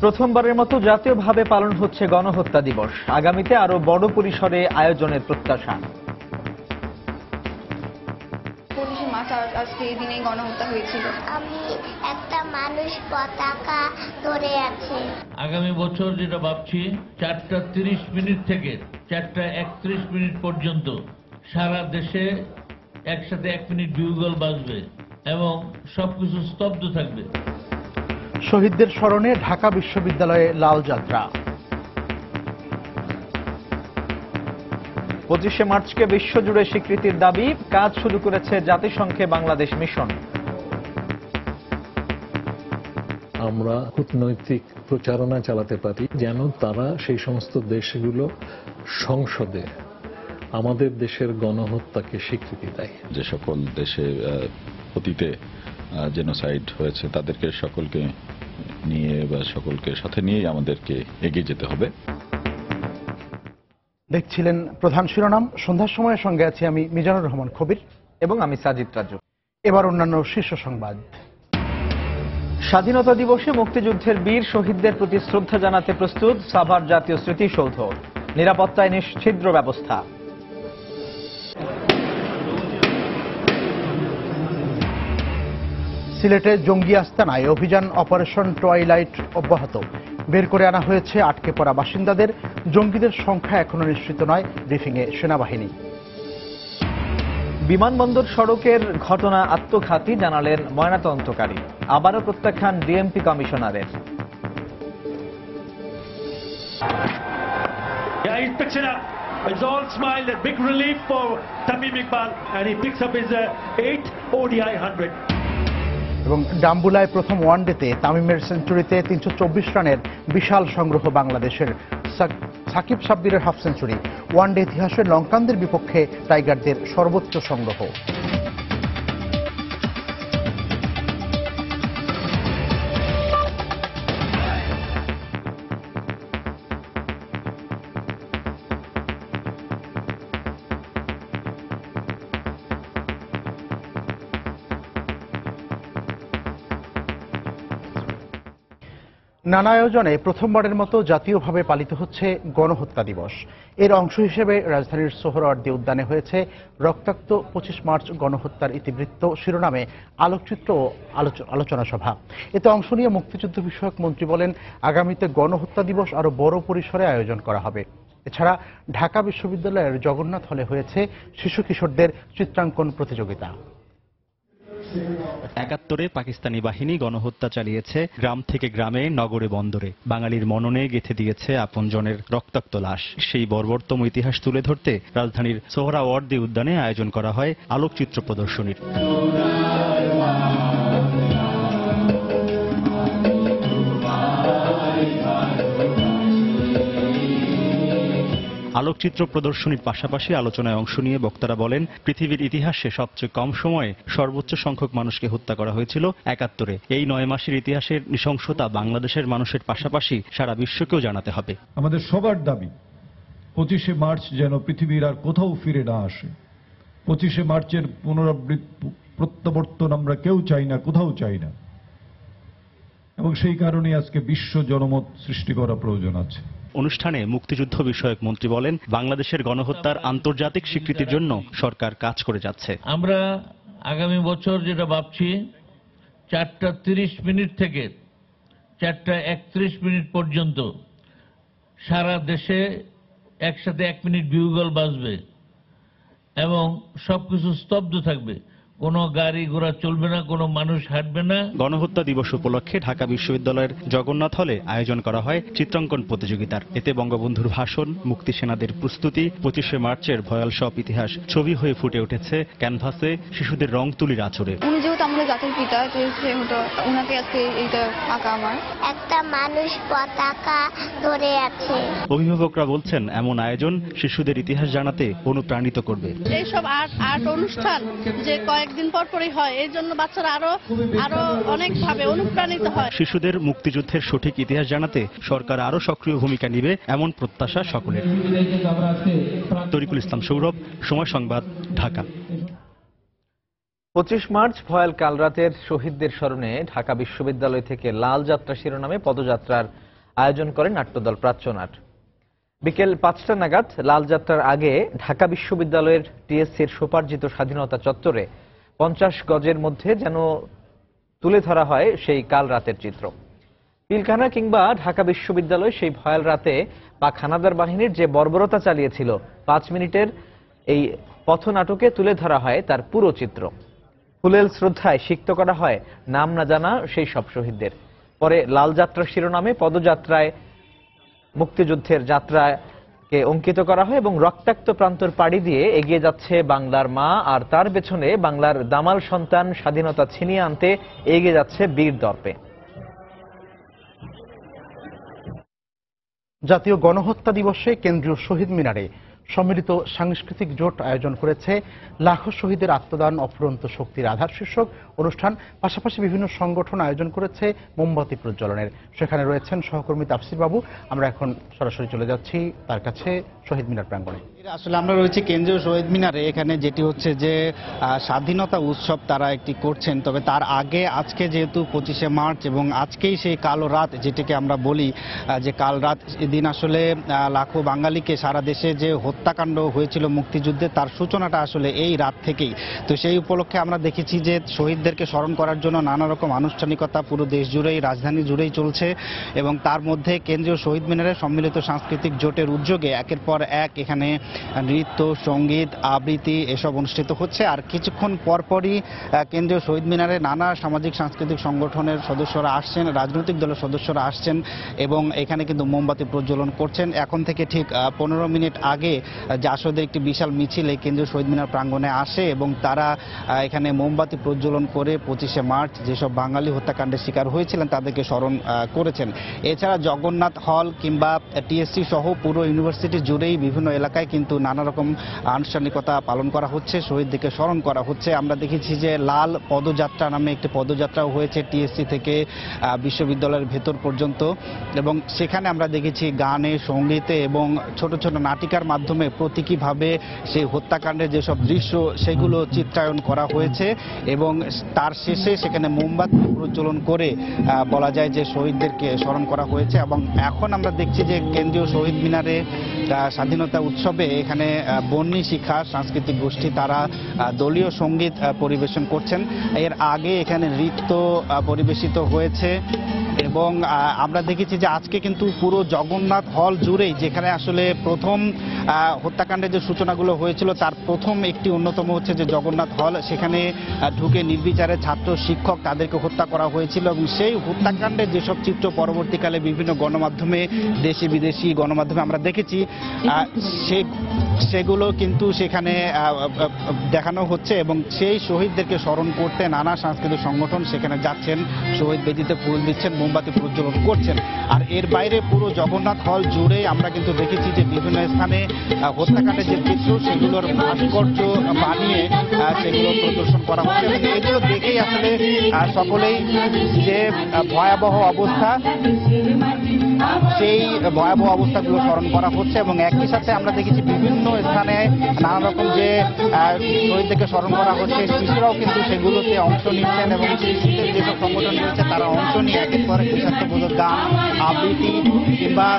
প্রথমবারের মতো জাতীয়ভাবে পালন হচ্ছে গণহত্যা দিবস। আগামীতে আরো বড় পরিসরে আয়োজনের প্রত্যাশা। 25শে মার্চ আজকে এই দিনে গণহত্যা হয়েছিল। আমি একটা মানুষ পতাকা ধরে আছে। আগামী বছর যেটা ভাবছি 4টা 30 মিনিট থেকে 4টা 31 মিনিট পর্যন্ত সারা দেশে একসাথে 1 মিনিট বিউগল বাজবে এবং সবকিছু স্তব্ধ থাকবে। শহীদদের স্মরণে ঢাকা বিশ্ববিদ্যালয়ে লাল যাত্রা। 25শে মার্চকে বিশ্বজুড়ে স্বীকৃতির দাবি, কাজ শুরু করেছে জাতিসংঘে বাংলাদেশ মিশন। আমরা কূটনৈতিক প্রচারণা চালাতে পারি যেন তারা সেই সমস্ত দেশগুলো সংসদে আমাদের দেশের গণহত্যাকে স্বীকৃতি দেয়। যে সকল দেশে অতীতে জেনোসাইড হয়েছে তাদেরকে সকলকে নিয়ে বা সকলকে সাথে নিয়ে আমাদেরকে এগিয়ে যেতে হবে। দেখছিলেন প্রধান শিরোনাম। সন্ধ্যার সময়ের সঙ্গে আছি আমি মিজানুর রহমান কবির এবং আমি সাজিদ রাজু। এবার অন্যান্য শীর্ষ সংবাদ। স্বাধীনতা দিবসে মুক্তিযুদ্ধের বীর শহীদদের প্রতি শ্রদ্ধা জানাতে প্রস্তুত সাভার জাতীয় স্মৃতিসৌধ। নিরাপত্তায় নিশ্ছিদ্র ব্যবস্থা। সিলেটে জঙ্গি আস্তানায় অভিযান অপারেশন টুয়াইলাইট অব্যাহত। বের করে আনা হয়েছে আটকে পড়া বাসিন্দাদের। জঙ্গিদের সংখ্যা এখনো নিশ্চিত নয়, ব্রিফিংয়ে সেনাবাহিনী। বিমানবন্দর সড়কের ঘটনা আত্মঘাতী জানালেন ময়নাতদন্তকারী। আবারও প্রত্যাখ্যান ডিএমপি কমিশনারের। It's all smile and big relief for Tamim Iqbal and he picks up his 8th ODI 100. এবং ডাম্বুলায় প্রথম ওয়ানডেতে তামিমের সেঞ্চুরিতে 324 রানের বিশাল সংগ্রহ বাংলাদেশের। সাকিব সাব্বিরের হাফ সেঞ্চুরি। ওয়ানডে ইতিহাসে লঙ্কানদের বিপক্ষে টাইগারদের সর্বোচ্চ সংগ্রহ। নানা আয়োজনে প্রথমবারের মতো জাতীয়ভাবে পালিত হচ্ছে গণহত্যা দিবস। এর অংশ হিসেবে রাজধানীর সোহরাওয়ার্দী উদ্যানে হয়েছে রক্তাক্ত 25 মার্চ গণহত্যার ইতিবৃত্ত শিরোনামে আলোকচিত্র ও আলোচনা সভা। এতে অংশ নিয়ে মুক্তিযুদ্ধ বিষয়ক মন্ত্রী বলেন, আগামীতে গণহত্যা দিবস আরো বড় পরিসরে আয়োজন করা হবে। এছাড়া ঢাকা বিশ্ববিদ্যালয়ের জগন্নাথ হলে হয়েছে শিশু কিশোরদের চিত্রাঙ্কন প্রতিযোগিতা। ৭১-এ পাকিস্তানি বাহিনী গণহত্যা চালিয়েছে গ্রাম থেকে গ্রামে, নগরে বন্দরে। বাঙালির মননে গেঁথে দিয়েছে আপনজনের রক্তাক্ত লাশ। সেই বর্বরতম ইতিহাস তুলে ধরতে রাজধানীর সোহরাওয়ার্দী উদ্যানে আয়োজন করা হয় আলোকচিত্র প্রদর্শনীর। আলোকচিত্র প্রদর্শনীর পাশাপাশি আলোচনায় অংশ নিয়ে বক্তারা বলেন, পৃথিবীর ইতিহাসে সবচেয়ে কম সময়ে সর্বোচ্চ সংখ্যক মানুষকে হত্যা করা হয়েছিল ৭১-এ। এই 9 মাসের ইতিহাসের নৃশংসতা বাংলাদেশের মানুষের পাশাপাশি সারা বিশ্বকেও জানাতে হবে। আমাদের সবার দাবি 25শে মার্চ যেন পৃথিবীর আর কোথাও ফিরে না আসে। 25শে মার্চের প্রত্যাবর্তন আমরা কেউ চাই না, কোথাও চাই না, এবং সেই কারণে আজকে বিশ্ব জনমত সৃষ্টি করা প্রয়োজন আছে। অনুষ্ঠানে মুক্তিযুদ্ধ বিষয়ক মন্ত্রী বলেন, বাংলাদেশের গণহত্যার আন্তর্জাতিক স্বীকৃতির জন্য সরকার কাজ করে যাচ্ছে। আমরা আগামী বছর যেটা ভাবছি 4টা 30 মিনিট থেকে 4টা 31 মিনিট পর্যন্ত সারা দেশে একসাথে 1 মিনিট বিউগল বাজবে এবং সবকিছু স্তব্ধ থাকবে। কোনো গাড়ি ঘোড়া চলবে না, কোনো মানুষ হাঁটবে না। গণহত্যা দিবস উপলক্ষে ঢাকা বিশ্ববিদ্যালয়ের জগন্নাথ হলে আয়োজন করা হয় চিত্রাঙ্কন প্রতিযোগিতার। এতে বঙ্গবন্ধুর ভাষণ, মুক্তি সেনাদের প্রস্তুতি, 25শে মার্চের ভয়াল সব ইতিহাস ছবি হয়ে ফুটে উঠেছে ক্যানভাসে শিশুদের রং তুলির আঁচড়ে। উনি যেহেতু আমাদের জাতির পিতা, সেহেতু ওনাকে আজকে এইটা আঁকা আমার। একটা মানুষ পতাকা ধরে আছে। অভিভাবকরা বলছেন, এমন আয়োজন শিশুদের ইতিহাস জানাতে অনুপ্রাণিত করবে। এইসব আর্ট অনুষ্ঠান যে কয়েকদিন পর পরই হয়, এর জন্য বাচ্চারা আরো অনেকভাবে অনুপ্রাণিত হয়। শিশুদের মুক্তিযুদ্ধের সঠিক ইতিহাস জানাতে সরকার আরো সক্রিয় ভূমিকা নেবে, এমন প্রত্যাশা সকলের। তরিকুল ইসলাম সৌরভ, সময় সংবাদ, ঢাকা। 25 মার্চ ভয়াল কালরাতের শহীদদের স্মরণে ঢাকা বিশ্ববিদ্যালয় থেকে লাল যাত্রা শিরোনামে পদযাত্রার আয়োজন করে নাট্যদল প্রাচ্যনাট। বিকেল 5টা নাগাদ লালযাত্রার আগে ঢাকা বিশ্ববিদ্যালয়ের টিএসসির স্বোপার্জিত স্বাধীনতা চত্বরে 50 গজের মধ্যে যেন তুলে ধরা হয় সেই কাল রাতের চিত্র। পিলখানা কিংবা ঢাকা বিশ্ববিদ্যালয় সেই ভয়াল রাতে পাক হানাদার বাহিনীর যে বর্বরতা চালিয়েছিল 5 মিনিটের এই পথনাটকে তুলে ধরা হয় তার পুরো চিত্র। ফুলেল শ্রদ্ধায় সিক্ত করা হয় নাম না জানা সেই সব শহীদদের। পরে লালযাত্রা শিরোনামে পদযাত্রায় মুক্তিযুদ্ধের যাত্রাকে অঙ্কিত করা হয় এবং রক্তাক্ত প্রান্তর পাড়ি দিয়ে এগিয়ে যাচ্ছে বাংলার মা, আর তার পেছনে বাংলার দামাল সন্তান স্বাধীনতা ছিনিয়ে আনতে এগিয়ে যাচ্ছে বীর দর্পে। জাতীয় গণহত্যা দিবসে কেন্দ্রীয় শহীদ মিনারে সম্মিলিত সাংস্কৃতিক জোট আয়োজন করেছে লাখো শহীদের আত্মদান অফুরন্ত শক্তির আধার শীর্ষক অনুষ্ঠান। পাশাপাশি বিভিন্ন সংগঠন আয়োজন করেছে মোমবাতি প্রজ্বলনের। সেখানে রয়েছেন সহকর্মী তাফসির বাবু। আমরা এখন সরাসরি চলে যাচ্ছি তার কাছে শহীদ মিনার প্রাঙ্গণে। আসলে আমরা রয়েছি কেন্দ্রীয় শহীদ মিনারে। এখানে যেটি হচ্ছে যে স্বাধীনতা উৎসব তারা একটি করছেন, তবে তার আগে আজকে যেহেতু 25শে মার্চ এবং আজকেই সেই কালো রাত যেটিকে আমরা বলি যে কাল রাত, এদিন আসলে লাখো বাঙালিকে সারা দেশে যে হত্যাকাণ্ড হয়েছিল মুক্তিযুদ্ধে তার সূচনাটা আসলে এই রাত থেকেই। তো সেই উপলক্ষে আমরা দেখেছি যে শহীদদেরকে স্মরণ করার জন্য নানা রকম আনুষ্ঠানিকতা পুরো দেশ জুড়েই, রাজধানী জুড়েই চলছে এবং তার মধ্যে কেন্দ্রীয় শহীদ মিনারে সম্মিলিত সাংস্কৃতিক জোটের উদ্যোগে একের পর এক এখানে নৃত্য, সঙ্গীত, আবৃত্তি এসব অনুষ্ঠিত হচ্ছে। আর কিছুক্ষণ পরপরই কেন্দ্রীয় শহীদ মিনারে নানা সামাজিক সাংস্কৃতিক সংগঠনের সদস্যরা আসছেন, রাজনৈতিক দলের সদস্যরা আসছেন এবং এখানে কিন্তু মোমবাতি প্রজ্বলন করছেন। এখন থেকে ঠিক 15 মিনিট আগে জাসদের একটি বিশাল মিছিল এই কেন্দ্রীয় শহীদ মিনার প্রাঙ্গণে আসে এবং তারা এখানে মোমবাতি প্রজ্বলন করে 25শে মার্চ যেসব বাঙালি হত্যাকাণ্ডের শিকার হয়েছিলেন তাদেরকে স্মরণ করেছেন। এছাড়া জগন্নাথ হল কিংবা টিএসসি সহ পুরো ইউনিভার্সিটি জুড়েই বিভিন্ন এলাকায় কিন্তু নানা রকম আনুষ্ঠানিকতা পালন করা হচ্ছে, শহীদদেরকে স্মরণ করা হচ্ছে। আমরা দেখেছি যে লাল পদযাত্রা নামে একটি পদযাত্রাও হয়েছে টিএসসি থেকে বিশ্ববিদ্যালয়ের ভেতর পর্যন্ত এবং সেখানে আমরা দেখেছি গানে, সঙ্গীতে এবং ছোট ছোট নাটিকার মাধ্যমে প্রতীকীভাবে সেই হত্যাকাণ্ডের যেসব দৃশ্য সেগুলো চিত্রায়ন করা হয়েছে এবং তার শেষে সেখানে মোমবাতি প্রজ্বলন করে বলা যায় যে শহীদদেরকে স্মরণ করা হয়েছে। এবং এখন আমরা দেখছি যে কেন্দ্রীয় শহীদ মিনারে স্বাধীনতা উৎসবে এখানে বন্যী শিখা সাংস্কৃতিক গোষ্ঠী তারা দলীয় সঙ্গীত পরিবেশন করছেন। এর আগে এখানে নৃত্য পরিবেশিত হয়েছে এবং আমরা দেখেছি যে আজকে কিন্তু পুরো জগন্নাথ হল জুড়েই, যেখানে আসলে প্রথম হত্যাকাণ্ডের যে সূচনাগুলো হয়েছিল তার প্রথম একটি অন্যতম হচ্ছে যে জগন্নাথ হল, সেখানে ঢুকে নির্বিচারে ছাত্র, শিক্ষক তাদেরকে হত্যা করা হয়েছিল এবং সেই হত্যাকাণ্ডের যেসব চিত্র পরবর্তীকালে বিভিন্ন গণমাধ্যমে, দেশি বিদেশি গণমাধ্যমে আমরা দেখেছি সেগুলো কিন্তু সেখানে দেখানো হচ্ছে এবং সেই শহীদদেরকে স্মরণ করতে নানা সাংস্কৃতিক সংগঠন সেখানে যাচ্ছেন, শহীদ বেদিতে ফুল দিচ্ছেন, মোমবাতি প্রজ্বলন করছেন। আর এর বাইরে পুরো জগন্নাথ হল জুড়ে আমরা কিন্তু দেখেছি যে বিভিন্ন স্থানে হত্যাকাণ্ডের যে চিত্র সেগুলোর ভাস্কর্য বানিয়ে সেগুলো প্রদর্শন করা হচ্ছে এবং এগুলো দেখেই আসলে সকলেই যে ভয়াবহ অবস্থা সেই ভয়াবহ অবস্থাগুলো স্মরণ করা হচ্ছে এবং একই সাথে আমরা দেখেছি বিভিন্ন স্থানে নানা রকম যে শহীদদেরকে স্মরণ করা হচ্ছে, শিশুরাও কিন্তু সেগুলোতে অংশ নিচ্ছেন এবং শিশুদের যেসব সংগঠন রয়েছে তারা অংশ নিয়ে একের পর এক দেশাত্মবোধক গান, আবৃত্তি কিংবা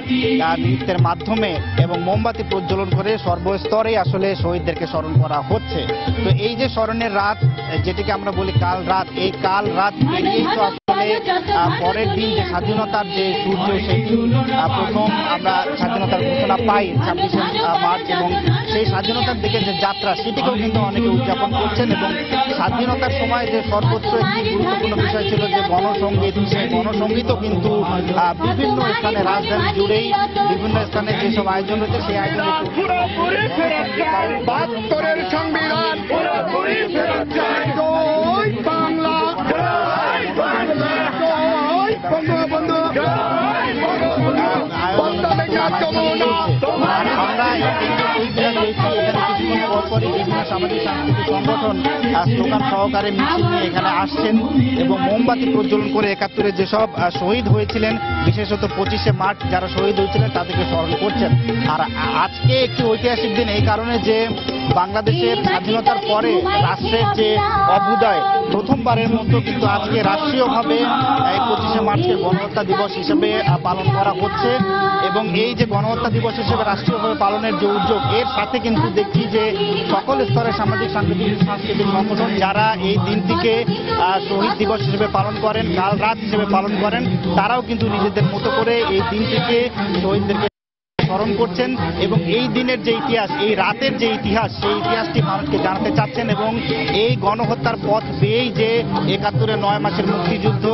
নৃত্যের মাধ্যমে এবং মোমবাতি প্রজ্বলন করে সর্বস্তরে আসলে শহীদদেরকে স্মরণ করা হচ্ছে। তো এই যে স্মরণের রাত যেটিকে আমরা বলি কাল রাত, এই কাল রাত পেরিয়েই তো আসলে পরের দিন যে স্বাধীনতার যে সূর্য সেটি প্রথম আমরা স্বাধীনতার ঘোষণা পাই 26শে মার্চ এবং সেই স্বাধীনতার দিকে যে যাত্রা সেটিকেও কিন্তু অনেকে উদযাপন করছেন এবং স্বাধীনতার সময় যে সর্বোচ্চ একটি গুরুত্বপূর্ণ বিষয় ছিল যে গণসংগীত, সেই গণসংগীতও কিন্তু বিভিন্ন স্থানে রাজধানী জুড়েই বিভিন্ন স্থানে যেসব আয়োজন হচ্ছে সেই আয়োজন আমরা পরপরই বিভিন্ন সামাজিক সাংস্কৃতিক সংগঠন স্লোগান সহকারে মিছিল নিয়ে এখানে আসছেন এবং মোমবাতি প্রজ্বলন করে ৭১-এ যেসব শহীদ হয়েছিলেন, বিশেষত ২৫শে মার্চ যারা শহীদ হয়েছিলেন তাদেরকে স্মরণ করছেন। আর আজকে একটি ঐতিহাসিক দিন এই কারণে যে বাংলাদেশের স্বাধীনতার পরে রাষ্ট্রের যে অভ্যুদয়, প্রথমবারের মতো কিন্তু আজকে রাষ্ট্রীয়ভাবে এই ২৫শে মার্চকে গণহত্যা দিবস হিসেবে পালন করা হচ্ছে। এবং এই যে গণহত্যা দিবস হিসেবে রাষ্ট্রীয়ভাবে পালনের যে উদ্যোগ, এর সাথে কিন্তু দেখছি যে সকল স্তরের সামাজিক সাংস্কৃতিক সংগঠন যারা এই দিনটিকে শহীদ দিবস হিসেবে পালন করেন, কাল রাত হিসেবে পালন করেন, তারাও কিন্তু নিজেদের মতো করে এই দিনটিকে শহীদদেরকে স্মরণ করছেন এবং এই দিনের যে ইতিহাস, এই রাতের যে ইতিহাস, সেই ইতিহাসটি মানুষকে জানাতে চাচ্ছেন। এবং এই গণহত্যার পথ বেয়েই যে ৭১-এর ৯ মাসের মুক্তিযুদ্ধ,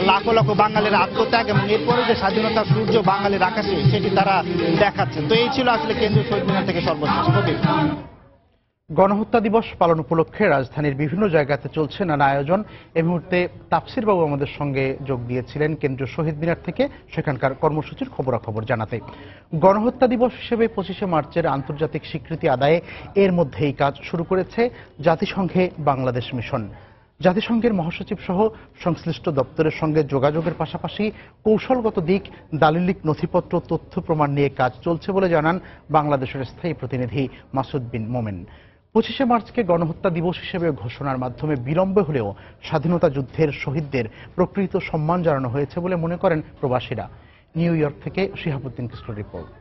লাখো লাখো বাঙালির আত্মত্যাগ এবং এরপরে যে স্বাধীনতার সূর্য বাঙালির আকাশে, সেটি তারা দেখাচ্ছেন। তো এই ছিল আসলে কেন্দ্রীয় শহীদ মিনার থেকে সর্বশেষ ছবি। গণহত্যা দিবস পালন উপলক্ষে রাজধানীর বিভিন্ন জায়গাতে চলছে নানা আয়োজন। এই মুহূর্তে তাফসির বাবু আমাদের সঙ্গে যোগ দিয়েছিলেন কেন্দ্রীয় শহীদ মিনার থেকে সেখানকার কর্মসূচির খবরাখবর জানাতে। গণহত্যা দিবস হিসেবে ২৫শে মার্চের আন্তর্জাতিক স্বীকৃতি আদায়ে এর মধ্যেই কাজ শুরু করেছে জাতিসংঘে বাংলাদেশ মিশন। জাতিসংঘের মহাসচিব সহ সংশ্লিষ্ট দপ্তরের সঙ্গে যোগাযোগের পাশাপাশি কৌশলগত দিক, দালিলিক নথিপত্র, তথ্য প্রমাণ নিয়ে কাজ চলছে বলে জানান বাংলাদেশের স্থায়ী প্রতিনিধি মাসুদ বিন মোমেন। ২৫শে মার্চকে গণহত্যা দিবস হিসেবে ঘোষণার মাধ্যমে বিলম্বে হলেও স্বাধীনতা যুদ্ধের শহীদদের প্রকৃত সম্মান জানানো হয়েছে বলে মনে করেন প্রবাসীরা। নিউ ইয়র্ক থেকে শিহাবুদ্দিন কিশোর রিপোর্ট।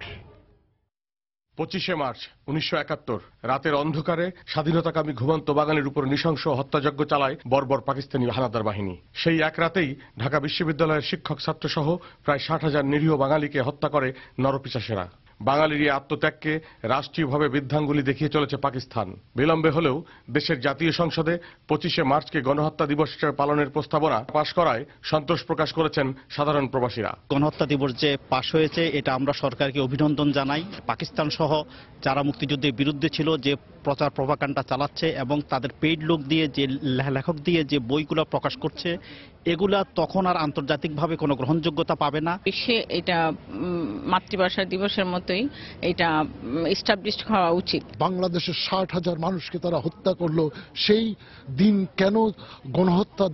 ২৫শে মার্চ ১৯৭১ রাতের অন্ধকারে স্বাধীনতাকামী ঘুমন্ত বাঙালির উপর নৃশংস হত্যাযজ্ঞ চালায় বর্বর পাকিস্তানি হানাদার বাহিনী। সেই এক রাতেই ঢাকা বিশ্ববিদ্যালয়ের শিক্ষক ছাত্র সহ প্রায় ৬০,০০০ নিরীহ বাঙালিকে হত্যা করে নরপিশাচেরা। বাঙালির এই আত্মত্যাগকে রাষ্ট্রীয়ভাবে বৃদ্ধাঙ্গুলি দেখিয়ে চলেছে পাকিস্তান। বিলম্বে হলেও দেশের জাতীয় সংসদে ২৫শে মার্চকে গণহত্যা দিবস হিসেবে পালনের প্রস্তাবনা পাশ করায় সন্তোষ প্রকাশ করেছেন সাধারণ প্রবাসীরা। গণহত্যা দিবস যে পাশ হয়েছে, এটা আমরা সরকারকে অভিনন্দন জানাই। পাকিস্তান সহ যারা মুক্তিযুদ্ধের বিরুদ্ধে ছিল, যে প্রচার প্রভাকাণ্ডা চালাচ্ছে এবং তাদের পেইড লোক দিয়ে, যে লেখক দিয়ে যে বইগুলো প্রকাশ করছে, এগুলা তখন আর আন্তর্জাতিকভাবে কোনো গ্রহণযোগ্যতা পাবে না। বিশ্বে এটা মাতৃভাষা দিবসের মতোই এটা এস্টাবলিশ হওয়া উচিত। বাংলাদেশের ৬০,০০০ মানুষকে তারা হত্যা করলো, সেই দিন কেন গণহত্যা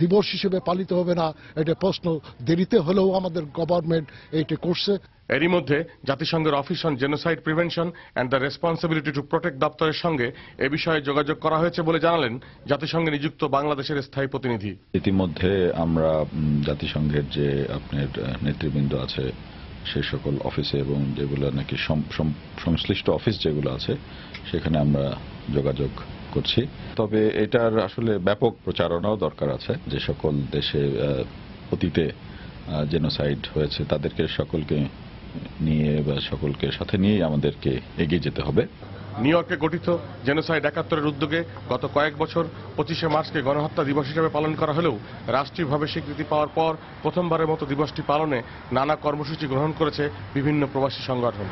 দিবস হিসেবে পালিত হবে না, এটা প্রশ্ন দেরিতে হলেও আমাদের গভর্নমেন্ট এইটা করছে। এরই মধ্যে জাতিসংঘের office on genocide prevention and the responsibility to protect দপ্তরের সঙ্গে এ বিষয়ে যোগাযোগ করা হয়েছে বলে জানালেন জাতিসংঘে নিযুক্ত বাংলাদেশের স্থায়ী প্রতিনিধি। ইতিমধ্যে আমরা জাতিসংঘের যে আপনার নেতৃবৃন্দ আছে সেই সকল অফিসে এবং যেগুলো নাকি সংশ্লিষ্ট অফিস যেগুলো আছে সেখানে আমরা যোগাযোগ করছি। তবে এটার আসলে ব্যাপক প্রচারণাও দরকার আছে। যে সকল দেশে অতীতে জেনোসাইড হয়েছে তাদেরকে সকলকে নিয়ে বা সকলকে সাথে নিয়েই আমাদেরকে এগিয়ে যেতে হবে। নিউ ইয়র্কে গঠিত জেনোসাইড ৭১-এর উদ্যোগে গত কয়েক বছর ২৫শে মার্চকে গণহত্যা দিবস হিসেবে পালন করা হলেও রাষ্ট্রীয়ভাবে স্বীকৃতি পাওয়ার পর প্রথমবারের মতো দিবসটি পালনে নানা কর্মসূচি গ্রহণ করেছে বিভিন্ন প্রবাসী সংগঠন।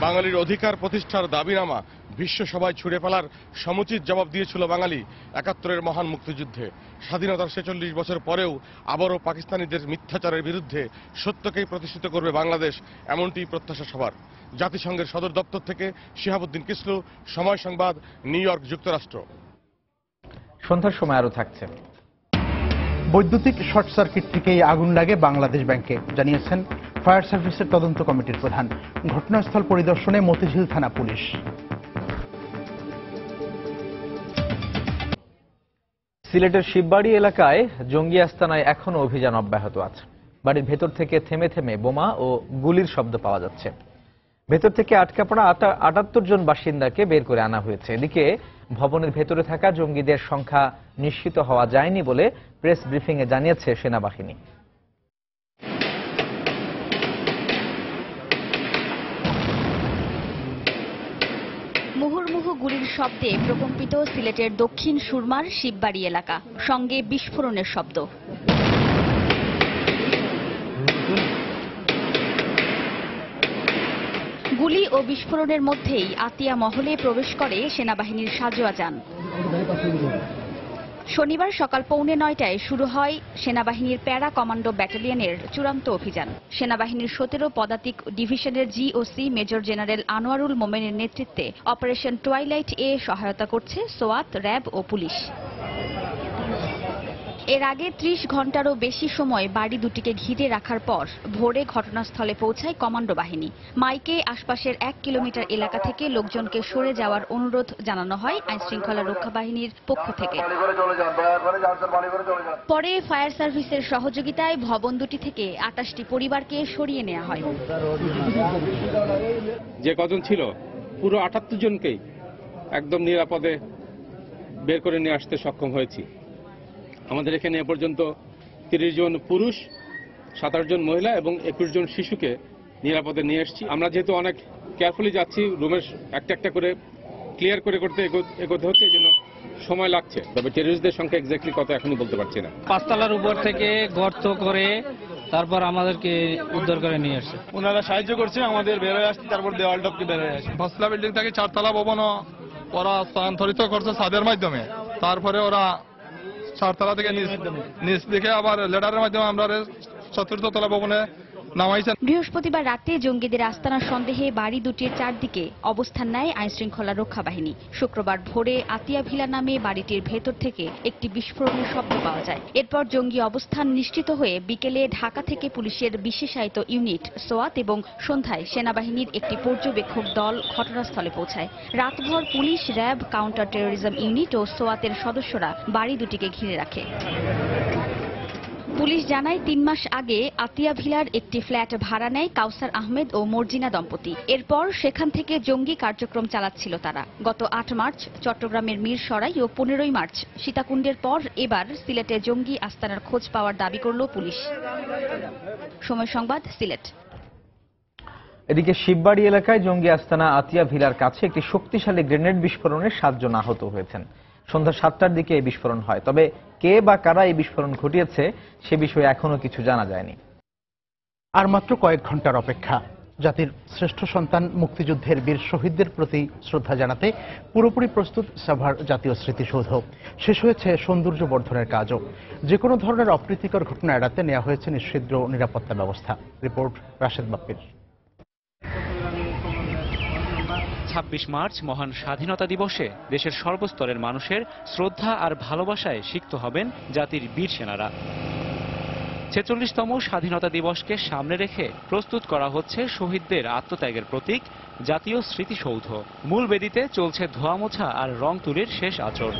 বাঙালির অধিকার প্রতিষ্ঠার দাবিনামা বিশ্বসভায় ছুড়ে ফেলার সমুচিত জবাব দিয়েছিল বাঙালি ৭১-এর মহান মুক্তিযুদ্ধে। স্বাধীনতার ৪৬ বছর পরেও আবারও পাকিস্তানিদের মিথ্যাচারের বিরুদ্ধে সত্যকেই প্রতিষ্ঠিত করবে বাংলাদেশ, এমনটি প্রত্যাশা সবার। জাতিসংঘের সদর দপ্তর থেকে শিহাবুদ্দিন কিসলু, সময় সংবাদ, নিউ ইয়র্ক, যুক্তরাষ্ট্র। সন্ধ্যার সময় আরো থাকছে। বৈদ্যুতিক শর্ট সার্কিট থেকেই আগুন লাগে বাংলাদেশ ব্যাংকে, জানিয়েছেন ফায়ার সার্ভিসের তদন্ত কমিটির প্রধান। ঘটনাস্থল পরিদর্শনে মতিঝিল থানা পুলিশ। সিলেটের শিববাড়ি এলাকায় জঙ্গি আস্তানায় এখনো অভিযান অব্যাহত আছে। বাড়ির ভেতর থেকে থেমে থেমে বোমা ও গুলির শব্দ পাওয়া যাচ্ছে। ভেতর থেকে আটকা পড়া ৭৮ জন বাসিন্দাকে বের করে আনা হয়েছে। এদিকে ভবনের ভেতরে থাকা জঙ্গিদের সংখ্যা নিশ্চিত হওয়া যায়নি বলে প্রেস ব্রিফিংয়ে জানিয়েছে সেনাবাহিনী। মুহুর্মুহু গুলির শব্দে প্রকম্পিত সিলেটের দক্ষিণ সুরমার শিববাড়ি এলাকা, সঙ্গে বিস্ফোরণের শব্দ। গুলি ও বিস্ফোরণের মধ্যেই আতিয়া মহলে প্রবেশ করে সেনাবাহিনীর সাজোয়া যান। শনিবার সকাল 8:45টায় শুরু হয় সেনাবাহিনীর প্যারা কমান্ডো ব্যাটালিয়নের চূড়ান্ত অভিযান। সেনাবাহিনীর 17 পদাতিক ডিভিশনের জিওসি মেজর জেনারেল আনোয়ারুল মোমেনের নেতৃত্বে অপারেশন টুয়াইলাইট এ সহায়তা করছে সোয়াত, র্যাব ও পুলিশ। এর আগে 30 ঘন্টারও বেশি সময় বাড়ি দুটিকে ঘিরে রাখার পর ভোরে ঘটনাস্থলে পৌঁছায় কমান্ডো বাহিনী। মাইকে আশপাশের 1 কিলোমিটার এলাকা থেকে লোকজনকে সরে যাওয়ার অনুরোধ জানানো হয় আইনশৃঙ্খলা রক্ষা বাহিনীর পক্ষ থেকে। পরে ফায়ার সার্ভিসের সহযোগিতায় ভবন দুটি থেকে 28টি পরিবারকে সরিয়ে নেওয়া হয়। যে কজন ছিল পুরো 78 জনকেই একদম নিরাপদে বের করে নিয়ে আসতে সক্ষম হয়েছি। আমাদের এখানে এ পর্যন্ত 30 জন পুরুষ, 27 জন মহিলা এবং 21 জন শিশুকে নিরাপদে নিয়ে এসেছি। আমরা যেহেতু অনেক কেয়ারফুলি যাচ্ছি, রুমের একটা একটা করে ক্লিয়ার করে করতে এগোতে হচ্ছে, এই জন্য সময় লাগছে। তবে টেররিস্টদের সংখ্যা এক্স্যাক্টলি কত এখনই বলতে পারছি না। 5 তলার উপর থেকে গর্ত করে তারপর আমাদেরকে উদ্ধার করে নিয়ে আসছে। ওনারা সাহায্য করছে আমাদের বের হয়ে আসছে, তারপর দেওয়াল টপকে বের হয়ে আসছে। 5 তলা বিল্ডিং থেকে 4 তলা ভবনও ওরা স্থানান্তরিত করছে ছাদের মাধ্যমে। তারপরে ওরা 4 তলা থেকে নিচ দিকে আবার লেডারের মাধ্যমে আমরা 4র্থ তলা ভবনে নামাইছেন। বৃহস্পতিবার রাতে জঙ্গিদের আস্তানার সন্দেহে বাড়ি দুটির চারদিকে অবস্থান নেয় আইনশৃঙ্খলা রক্ষা বাহিনী। শুক্রবার ভোরে আতিয়া ভিলা নামে বাড়িটির ভেতর থেকে একটি বিস্ফোরণের শব্দ পাওয়া যায়। এরপর জঙ্গি অবস্থান নিশ্চিত হয়ে বিকেলে ঢাকা থেকে পুলিশের বিশেষায়িত ইউনিট সোয়াত এবং সন্ধ্যায় সেনাবাহিনীর একটি পর্যবেক্ষক দল ঘটনাস্থলে পৌঁছায়। রাতভর police, RAB, counter terrorism unit ও সোয়াতের সদস্যরা বাড়ি দুটিকে ঘিরে রাখে। পুলিশ জানায় 3 মাস আগে আতিয়া ভিলার একটি ফ্ল্যাট ভাড়া নেয় কাউসার আহমেদ ও মর্জিনা দম্পতি। এরপর সেখান থেকে জঙ্গি কার্যক্রম চালাচ্ছিল তারা। গত 8 মার্চ চট্টগ্রামের মিরসরাই ও 15ই মার্চ সীতাকুণ্ডের পর এবার সিলেটে জঙ্গি আস্তানার খোঁজ পাওয়ার দাবি করল পুলিশ। সময় সংবাদ, সিলেট। এদিকে শিববাড়ি এলাকায় জঙ্গি আস্তানা আতিয়া ভিলার কাছে একটি শক্তিশালী গ্রেনেড বিস্ফোরণে 7 জন আহত হয়েছেন। সন্ধ্যা 7টার দিকে এই বিস্ফোরণ হয়। তবে কে বা কারা এই বিস্ফোরণ ঘটিয়েছে সে বিষয়ে এখনো কিছু জানা যায়নি। আর মাত্র কয়েক ঘন্টার অপেক্ষা। জাতির শ্রেষ্ঠ সন্তান মুক্তিযুদ্ধের বীর শহীদদের প্রতি শ্রদ্ধা জানাতে পুরোপুরি প্রস্তুত সাভার জাতীয় স্মৃতিসৌধ। শেষ হয়েছে সৌন্দর্য বর্ধনের কাজও। যে কোনো ধরনের অপ্রীতিকর ঘটনা এড়াতে নেওয়া হয়েছে নিঃছিদ্র নিরাপত্তা ব্যবস্থা। রিপোর্ট রাশেদ বাপ্পির। 26 মার্চ মহান স্বাধীনতা দিবসে দেশের সর্বস্তরের মানুষের শ্রদ্ধা আর ভালোবাসায় সিক্ত হবেন জাতির বীর সেনারা। 46তম স্বাধীনতা দিবসকে সামনে রেখে প্রস্তুত করা হচ্ছে শহীদদের আত্মত্যাগের প্রতীক জাতীয় স্মৃতিসৌধ। মূল বেদিতে চলছে ধোয়া মোছা আর রং তুলির শেষ আঁচড়।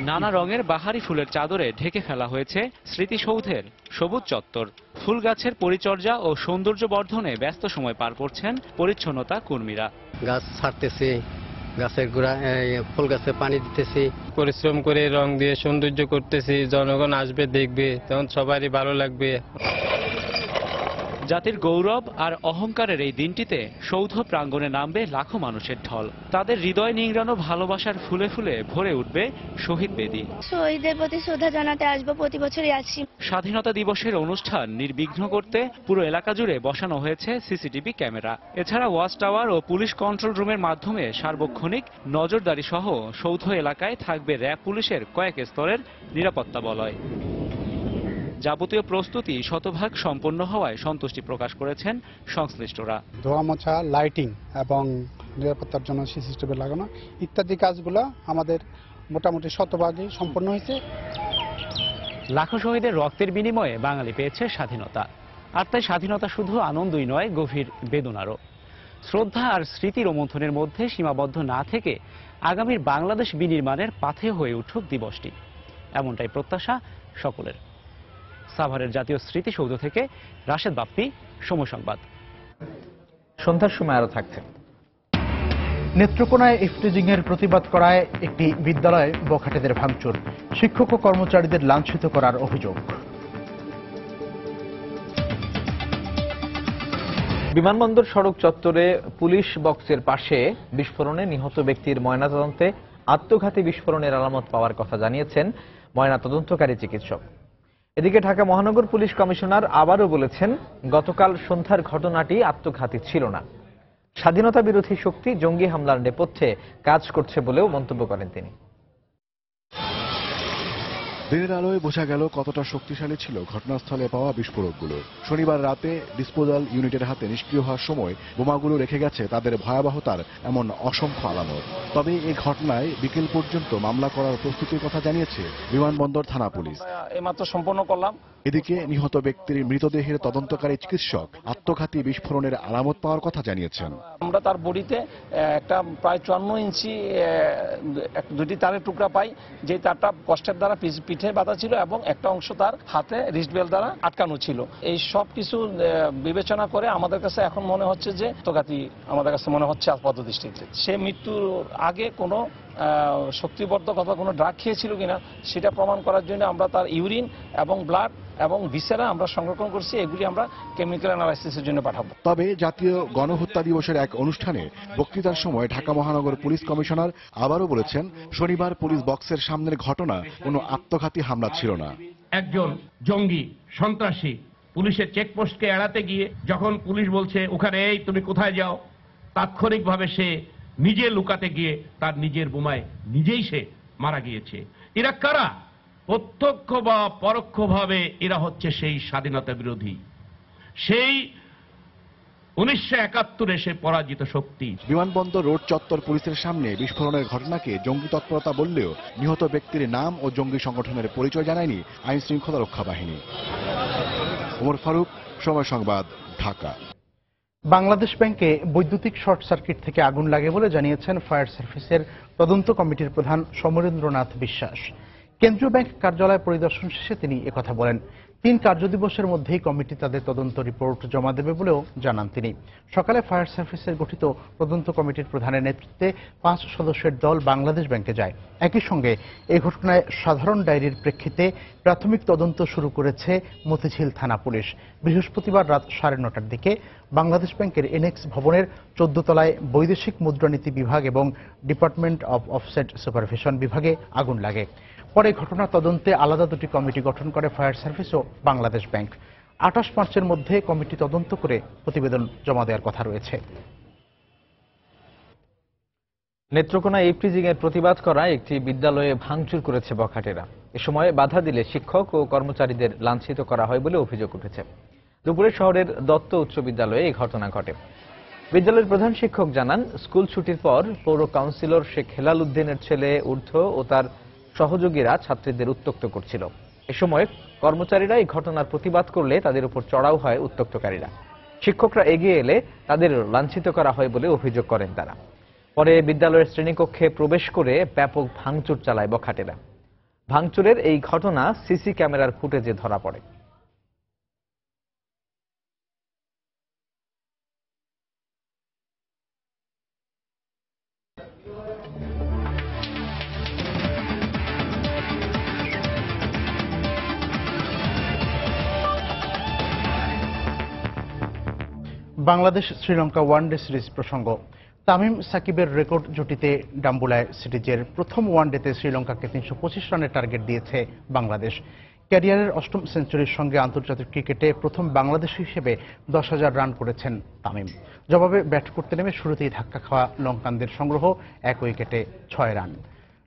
নানা রঙের বাহারি ফুলের চাদরে ঢেকে ফেলা হয়েছে স্মৃতিসৌধের সবুজ চত্বর। ফুল গাছের পরিচর্যা ও সৌন্দর্য বর্ধনে ব্যস্ত সময় পার করছেন পরিচ্ছন্নতা কর্মীরা। গাছ ছাড়তেছি, গাছের গোড়া ফুল গাছে পানি দিতেছি, পরিশ্রম করে রং দিয়ে সৌন্দর্য করতেছি। জনগণ আসবে, দেখবে, তখন সবারই ভালো লাগবে। জাতির গৌরব আর অহংকারের এই দিনটিতে সৌধ প্রাঙ্গণে নামবে লাখো মানুষের ঢল। তাদের হৃদয় নিংড়ানো ভালোবাসার ফুলে ফুলে ভরে উঠবে শহীদ বেদি। শহীদদের প্রতি শ্রদ্ধা জানাতে আসবো, প্রতি বছরই আসি। স্বাধীনতা দিবসের অনুষ্ঠান নির্বিঘ্ন করতে পুরো এলাকা জুড়ে বসানো হয়েছে সিসিটিভি ক্যামেরা। এছাড়া ওয়াচ টাওয়ার ও পুলিশ কন্ট্রোল রুমের মাধ্যমে সার্বক্ষণিক নজরদারি সহ সৌধ এলাকায় থাকবে র্যাব পুলিশের কয়েক স্তরের নিরাপত্তা বলয়। যাবতীয় প্রস্তুতি শতভাগ সম্পন্ন হওয়ায় সন্তুষ্টি প্রকাশ করেছেন সংশ্লিষ্টরা। ধোয়া মোছা, লাইটিং এবং নিরাপত্তার জন্য সিসিটিভি লাগানো ইত্যাদি কাজগুলো আমাদের মোটামুটি শতভাগই সম্পন্ন হয়েছে। লাখো শহীদের রক্তের বিনিময়ে বাঙালি পেয়েছে স্বাধীনতা। আর তাই স্বাধীনতা শুধু আনন্দই নয়, গভীর বেদনারও। শ্রদ্ধা আর স্মৃতি রোমন্থনের মধ্যে সীমাবদ্ধ না থেকে আগামীর বাংলাদেশ বিনির্মাণের পাথেয় হয়ে উঠুক দিবসটি, এমনটাই প্রত্যাশা সকলের। সাভারের জাতীয় স্মৃতিসৌধ থেকে রাশেদ বাপ্পি, সময় সংবাদ। সন্ধ্যার সময় আরো থাকছে। নেত্রকোনায় ইফটিজিং এর প্রতিবাদ করায় একটি বিদ্যালয়ে বখাটেদের ভাঙচুর, শিক্ষক ও কর্মচারীদের লাঞ্ছিত করার অভিযোগ। বিমানবন্দর সড়ক চত্বরে পুলিশ বক্সের পাশে বিস্ফোরণে নিহত ব্যক্তির ময়নাতদন্তে আত্মঘাতী বিস্ফোরণের আলামত পাওয়ার কথা জানিয়েছেন ময়নাতদন্তকারী চিকিৎসক। এদিকে ঢাকা মহানগর পুলিশ কমিশনার আবারও বলেছেন, গতকাল সন্ধ্যার ঘটনাটি আত্মঘাতী ছিল না। স্বাধীনতা বিরোধী শক্তি জঙ্গি হামলার নেপথ্যে কাজ করছে বলেও মন্তব্য করেন তিনি। দিনের আলোয় বোঝা গেল কতটা শক্তিশালী ছিল ঘটনাস্থলে পাওয়া বিস্ফোরকগুলো। শনিবার রাতে ডিসপোজাল ইউনিটের হাতে নিষ্ক্রিয় হওয়ার সময় বোমাগুলো রেখে গেছে তাদের ভয়াবহতার এমন অসংখ্য আলামত। তবে এই ঘটনায় বিকেল পর্যন্ত মামলা করার প্রস্তুতির কথা জানিয়েছে বিমানবন্দর থানা পুলিশ। এইমাত্র সম্পন্ন করলাম। এদিকে নিহত ব্যক্তির মৃতদেহের তদন্তকারী চিকিৎসক আত্মঘাতী বিস্ফোরণের আলামত পাওয়ার কথা জানিয়েছেন। আমরা তার বডিতে একটা প্রায় 54 ইঞ্চি দুটি তারের টুকরা পাই, যে তারটা কষ্টের দ্বারা পিঠে বাঁধা ছিল এবং একটা অংশ তার হাতে রিস্টবেল্ট দ্বারা আটকানো ছিল। এই সব কিছু বিবেচনা করে আমাদের কাছে এখন মনে হচ্ছে যে আত্মঘাতী আমাদের কাছে মনে হচ্ছে আপাত দৃষ্টিতে। সে মৃত্যুর আগে কোনো শক্তিবর্ধক অথবা কোনো ড্রাগ খেয়েছিল কিনা সেটা প্রমাণ করার জন্য আমরা তার ইউরিন এবং ব্লাড এবং ভিসেরা আমরা সংরক্ষণ করছি। এগুলি আমরা কেমিক্যাল অ্যানালাইসিসের জন্য পাঠাবো। তবে জাতীয় গণহত্যা দিবসের এক অনুষ্ঠানে বক্তৃতার সময় ঢাকা মহানগর পুলিশ কমিশনার আবারও বলেছেন, শনিবার পুলিশ বক্সের সামনের ঘটনা কোনো আত্মঘাতী হামলা ছিল না। একজন জঙ্গি সন্ত্রাসী পুলিশের চেকপোস্টকে এড়াতে গিয়ে যখন পুলিশ বলছে ওখানে এই তুমি কোথায় যাও, তাৎক্ষণিকভাবে সে নিজে লুকাতে গিয়ে তার নিজের বোমায় নিজেই সে মারা গিয়েছে। এরা কারা? প্রত্যক্ষ বা পরোক্ষভাবে এরা হচ্ছে সেই স্বাধীনতা বিরোধী, সেই 1971 সে পরাজিত শক্তি। বিমানবন্দর রোড চত্বর পুলিশের সামনে বিস্ফোরণের ঘটনাকে জঙ্গি তৎপরতা বললেও নিহত ব্যক্তির নাম ও জঙ্গি সংগঠনের পরিচয় জানায়নি আইন শৃঙ্খলা রক্ষা বাহিনী। ওমর ফারুক, সময় সংবাদ, ঢাকা। বাংলাদেশ ব্যাংকে বৈদ্যুতিক শর্ট সার্কিট থেকে আগুন লাগে বলে জানিয়েছেন ফায়ার সার্ভিসের তদন্ত কমিটির প্রধান সমরেন্দ্রনাথ বিশ্বাস। কেন্দ্রীয় ব্যাংক কার্যালয় পরিদর্শন শেষে তিনি একথা বলেন। 3 কার্যদিবসের মধ্যেই কমিটি তাদের তদন্ত রিপোর্ট জমা দেবে বলেও জানান তিনি। সকালে ফায়ার সার্ভিসের গঠিত তদন্ত কমিটির প্রধানের নেতৃত্বে 5 সদস্যের দল বাংলাদেশ ব্যাংকে যায়। একই সঙ্গে এই ঘটনায় সাধারণ ডায়েরির প্রেক্ষিতে প্রাথমিক তদন্ত শুরু করেছে মতিঝিল থানা পুলিশ। বৃহস্পতিবার রাত 9:30টার দিকে বাংলাদেশ ব্যাংকের এনএক্স ভবনের 14 তলায় বৈদেশিক মুদ্রানীতি বিভাগ এবং ডিপার্টমেন্ট অব অফসেট সুপারভিশন বিভাগে আগুন লাগে। পরে ঘটনা তদন্তে আলাদা 2টি কমিটি গঠন করে ফায়ার সার্ভিস ও বাংলাদেশ ব্যাংক। 28 মার্চের মধ্যে কমিটি তদন্ত করে প্রতিবেদন জমা দেওয়ার কথা রয়েছে। নেত্রকোনা ইভটিজিং এর প্রতিবাদ করা একটি বিদ্যালয়ে ভাঙচুর করেছে বখাটেরা। এ সময় বাধা দিলে শিক্ষক ও কর্মচারীদের লাঞ্ছিত করা হয় বলে অভিযোগ উঠেছে। দুপুরে শহরের দত্ত উচ্চ বিদ্যালয়ে এই ঘটনা ঘটে। বিদ্যালয়ের প্রধান শিক্ষক জানান, স্কুল ছুটির পর পৌর কাউন্সিলর শেখ হেলাল উদ্দিনের ছেলে ঊর্ধ্ব ও তার সহযোগীরা ছাত্রীদের উত্ত্যক্ত করছিল। এ সময় কর্মচারীরা এই ঘটনার প্রতিবাদ করলে তাদের উপর চড়াও হয় উত্ত্যক্তকারীরা। শিক্ষকরা এগিয়ে এলে তাদের লাঞ্ছিত করা হয় বলে অভিযোগ করেন তারা। পরে বিদ্যালয়ের শ্রেণীকক্ষে প্রবেশ করে ব্যাপক ভাঙচুর চালায় বখাটেরা। ভাঙচুরের এই ঘটনা সিসি ক্যামেরার ফুটেজে ধরা পড়ে। বাংলাদেশ শ্রীলঙ্কা ওয়ানডে সিরিজ প্রসঙ্গ। তামিম সাকিবের রেকর্ড জুটিতে ডাম্বুলায় সিরিজের প্রথম ওয়ানডেতে শ্রীলঙ্কাকে 325 রানের টার্গেট দিয়েছে বাংলাদেশ। ক্যারিয়ারের 8ম সেঞ্চুরির সঙ্গে আন্তর্জাতিক ক্রিকেটে প্রথম বাংলাদেশি হিসেবে 10,000 রান করেছেন তামিম। জবাবে ব্যাট করতে নেমে শুরুতেই ধাক্কা খাওয়া লঙ্কানদের সংগ্রহ 1 উইকেটে 6 রান।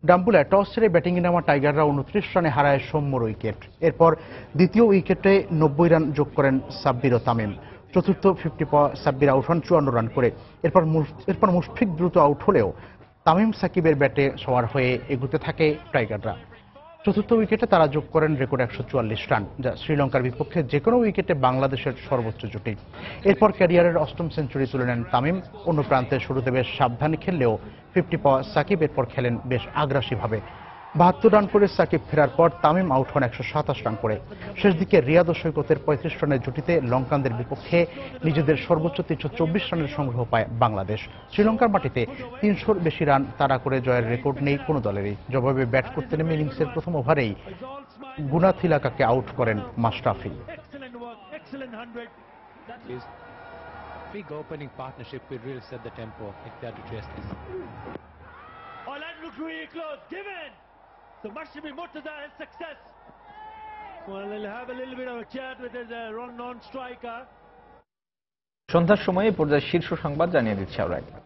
ডাম্বুলায় টস ছেড়ে ব্যাটিংয়ে নামা টাইগাররা 29 রানে হারায় সৌম্যর উইকেট। এরপর দ্বিতীয় উইকেটে 90 রান যোগ করেন সাব্বির ও তামিম। চতুর্থ 50 পাওয়া সাব্বির আউট হন 54 রান করে। এরপর মুশফিক দ্রুত আউট হলেও তামিম সাকিবের ব্যাটে সওয়ার হয়ে এগুতে থাকে টাইগাররা। চতুর্থ উইকেটে তারা যোগ করেন রেকর্ড 144 রান, যা শ্রীলঙ্কার বিপক্ষে যে কোনো উইকেটে বাংলাদেশের সর্বোচ্চ জুটি। এরপর ক্যারিয়ারের 8ম সেঞ্চুরি তুলে নেন তামিম। অন্য প্রান্তে শুরুতে বেশ সাবধানে খেললেও 50 পাওয়া সাকিব এরপর খেলেন বেশ আগ্রাসীভাবে। 72 রান করে সাকিব ফেরার পর তামিম আউট হন 127 রান করে। শেষ দিকে রিয়াদ ও সৈকতের 35 রানের জুটিতে লঙ্কানদের বিপক্ষে নিজেদের সর্বোচ্চ 324 রানের সংগ্রহ পায় বাংলাদেশ। শ্রীলঙ্কার মাটিতে 300-র বেশি রান তাড়া করে জয়ের রেকর্ড নেই কোনো দলেরই। জবাবে ব্যাট করতে নেমে ইনিংসের প্রথম ওভারেই গুনাথিলাকাকে আউট করেন Mashrafe. So Mashrafi Murtaza has success. Well, they'll have a little bit of a chat with his non-striker. সন্ধ্যার সময়ে পর্যায়ে শীর্ষ সংবাদ জানিয়ে দিচ্ছি আমরা একবার।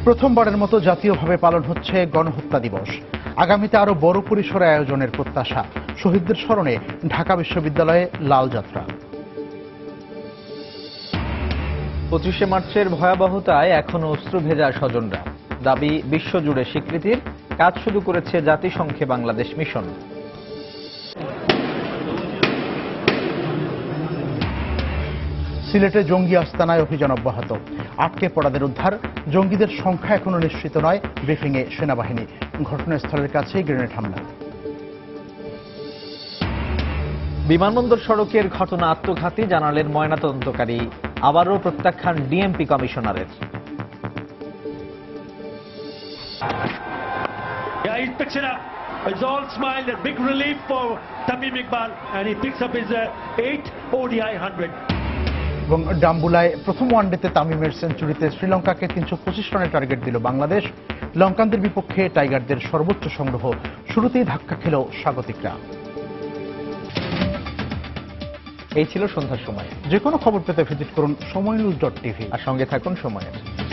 প্রথমবারের মতো জাতীয়ভাবে পালন হচ্ছে গণহত্যা দিবস। আগামীতে আরো বড় পরিসরে আয়োজনের প্রত্যাশা। শহীদদের স্মরণে ঢাকা বিশ্ববিদ্যালয়ে লাল যাত্রা। 25শে মার্চের ভয়াবহতায় এখনো অশ্রু ভেজা স্বজনরা। দাবি বিশ্বজুড়ে স্বীকৃতির। কাজ শুরু করেছে জাতিসংঘে বাংলাদেশ মিশন। সিলেটে জঙ্গি আস্তানায় অভিযান অব্যাহত। আটকে পড়াদের উদ্ধার। জঙ্গিদের সংখ্যা এখনো নিশ্চিত নয়। ব্রিফিংয়ে সেনাবাহিনী। ঘটনাস্থলের কাছেই গ্রেনেড হামলা। বিমানবন্দর সড়কের ঘটনা আত্মঘাতী, জানালেন ময়নাতদন্তকারী। আবারও প্রত্যাখ্যান ডিএমপি কমিশনারের। Yeah, he picks it up. It's all smile, a big relief for Tamim Iqbal, and he picks up his 8th ODI 100. এবং ডাম্বুলায় প্রথম ওয়ানডেতে তামিমের সেঞ্চুরিতে শ্রীলঙ্কাকে 325 রানের টার্গেট দিল বাংলাদেশ। লঙ্কানদের বিপক্ষে টাইগারদের সর্বোচ্চ সংগ্রহ। শুরুতেই ধাক্কা খেল স্বাগতিকরা। এই ছিল সন্ধ্যার সময়। যে কোনো খবর পেতে ভিজিট করুন সময়নিউজ.tv আর সঙ্গে থাকুন সময়ের।